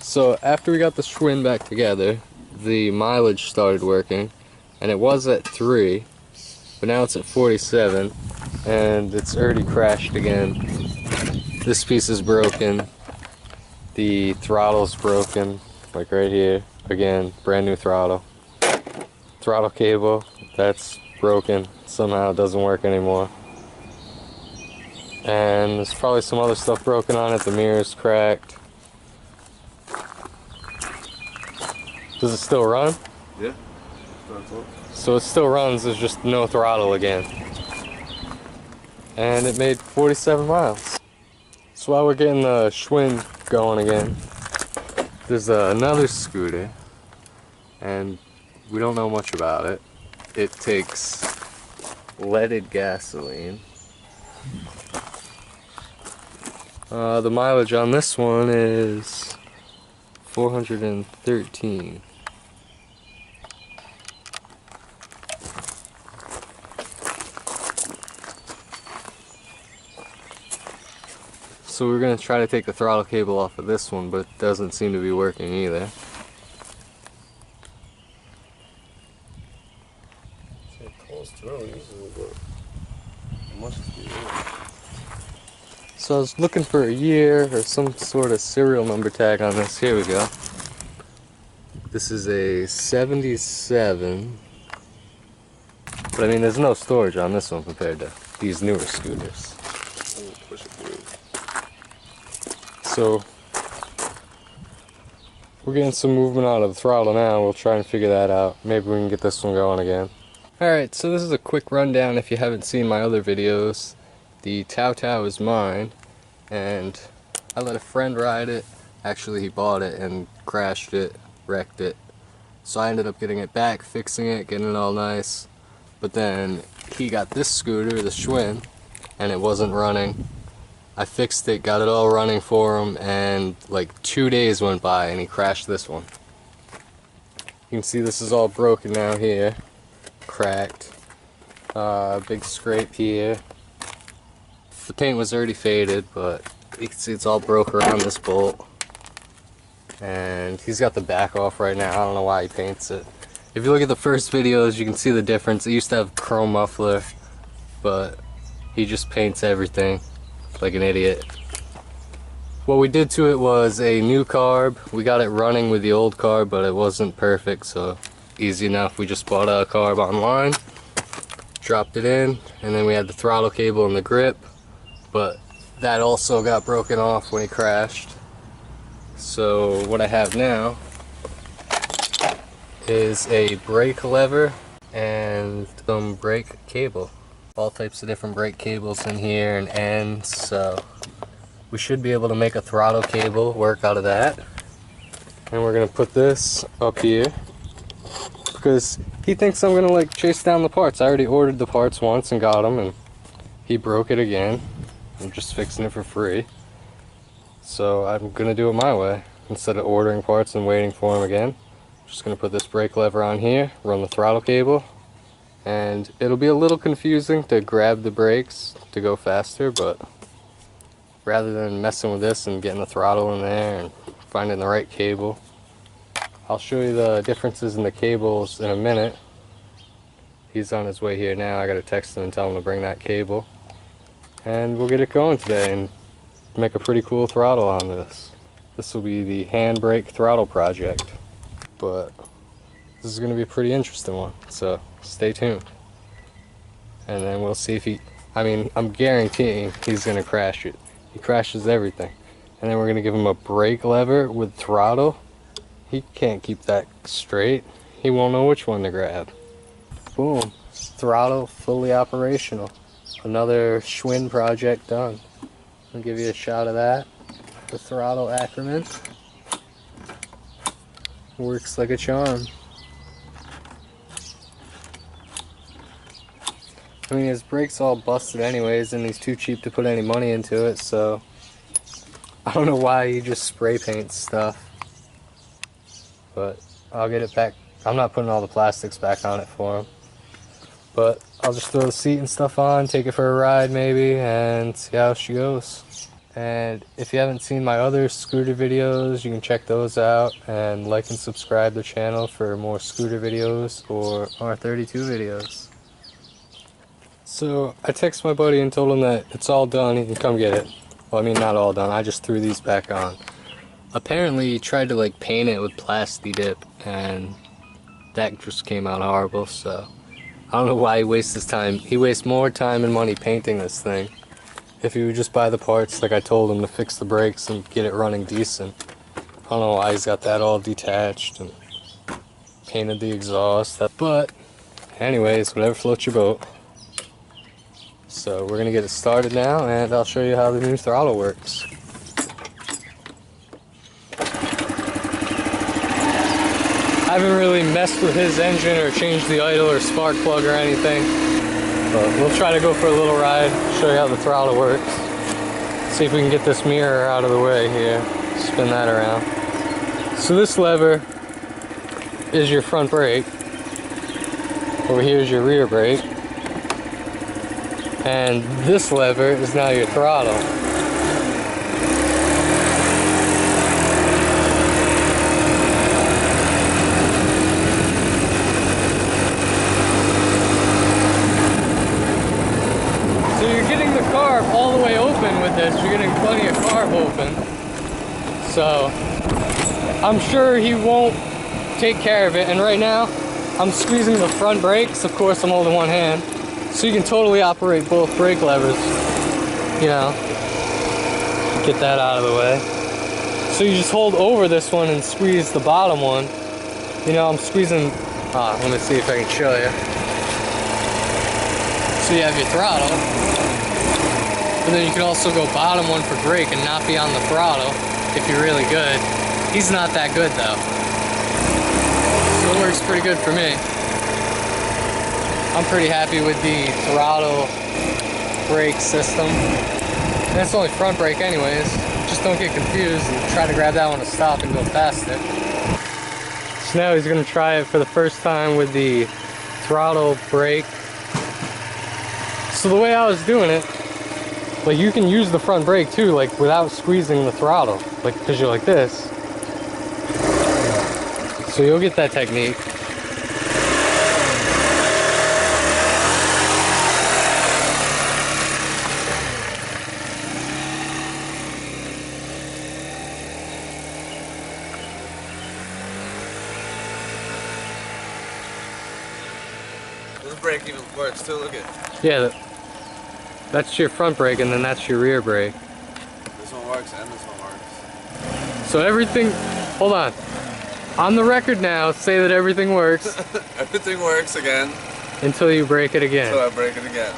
So after we got the Schwinn back together, the mileage started working, and it was at 3, but now it's at 47, and it's already crashed again. This piece is broken, the throttle's broken, like right here. Again, brand new throttle. Throttle cable, that's broken, somehow it doesn't work anymore. And there's probably some other stuff broken on it, the mirror's cracked. Does it still run? Yeah. So it still runs, there's just no throttle again. And it made 47 miles. So while we're getting the Schwinn going again, there's another scooter, and we don't know much about it. It takes leaded gasoline. The mileage on this one is 413. So we're going to try to take the throttle cable off of this one, but it doesn't seem to be working either. So I was looking for a year or some sort of serial number tag on this. Here we go. This is a 77. But I mean, there's no storage on this one compared to these newer scooters. So we're getting some movement out of the throttle now. We'll try and figure that out. Maybe we can get this one going again. Alright, so this is a quick rundown if you haven't seen my other videos. The Tau Tau is mine, and I let a friend ride it. Actually, he bought it and crashed it, wrecked it. So I ended up getting it back, fixing it, getting it all nice. But then he got this scooter, the Schwinn, and it wasn't running. I fixed it, got it all running for him, and like 2 days went by and he crashed this one. You can see this is all broken now here, cracked, big scrape here. The paint was already faded, but you can see it's all broke around this bolt. And he's got the back off right now. I don't know why he paints it. If you look at the first videos, you can see the difference. It used to have chrome muffler, but he just paints everything like an idiot. What we did to it was a new carb. We got it running with the old carb, but it wasn't perfect, so easy enough. We just bought a carb online, dropped it in, and then we had the throttle cable and the grip, but that also got broken off when he crashed. So what I have now is a brake lever and some brake cable. All types of different brake cables in here and ends, so we should be able to make a throttle cable work out of that. And we're gonna put this up here because he thinks I'm gonna like chase down the parts. I already ordered the parts once and got them, and he broke it again. I'm just fixing it for free. So I'm gonna do it my way. Instead of ordering parts and waiting for them again, I'm just gonna put this brake lever on here, run the throttle cable, and it'll be a little confusing to grab the brakes to go faster, but rather than messing with this and getting the throttle in there and finding the right cable, I'll show you the differences in the cables in a minute. He's on his way here now. I gotta text him and tell him to bring that cable, and we'll get it going today and make a pretty cool throttle on this. This will be the handbrake throttle project, but this is going to be a pretty interesting one, so stay tuned. And then we'll see if he, I mean, I'm guaranteeing he's going to crash it. He crashes everything. And then we're going to give him a brake lever with throttle. He can't keep that straight. He won't know which one to grab. Boom. Throttle fully operational. Another Schwinn project done. I'll give you a shot of that. The throttle acronym works like a charm. I mean, his brake's all busted anyways, and he's too cheap to put any money into it, so I don't know why he just spray paints stuff. But I'll get it back. I'm not putting all the plastics back on it for him. But I'll just throw the seat and stuff on, take it for a ride maybe, and see how she goes. And if you haven't seen my other scooter videos, you can check those out, and like and subscribe to the channel for more scooter videos or R32 videos. So I texted my buddy and told him that it's all done, he can come get it. Well, I mean, not all done, I just threw these back on. Apparently he tried to like paint it with Plasti Dip, and that just came out horrible, so I don't know why he wastes his time. He wastes more time and money painting this thing. If he would just buy the parts like I told him to fix the brakes and get it running decent. I don't know why he's got that all detached and painted the exhaust. But anyways, whatever floats your boat. So we're gonna get it started now, and I'll show you how the new throttle works. I haven't really messed with his engine or changed the idle or spark plug or anything. But we'll try to go for a little ride, show you how the throttle works. See if we can get this mirror out of the way here. Spin that around. So this lever is your front brake. Over here is your rear brake. And this lever is now your throttle. All the way open with this, you're getting plenty of carb open, so I'm sure he won't take care of it. And right now I'm squeezing the front brakes. Of course I'm holding one hand, so you can totally operate both brake levers, you know, get that out of the way. So you just hold over this one and squeeze the bottom one. You know, I'm squeezing, let me see if I can show you. So you have your throttle. And then you can also go bottom one for brake and not be on the throttle if you're really good. He's not that good though. So it works pretty good for me. I'm pretty happy with the throttle brake system. And it's only front brake anyways. Just don't get confused and try to grab that one to stop and go faster. So now he's gonna try it for the first time with the throttle brake. So the way I was doing it, like, you can use the front brake too, like without squeezing the throttle, like, because you're like this. So you'll get that technique. This brake even works too, look at it. Yeah. That's your front brake, and then that's your rear brake. This one works and this one works. So everything, hold on. On the record now, say that everything works. Everything works again. Until you break it again. Until I break it again.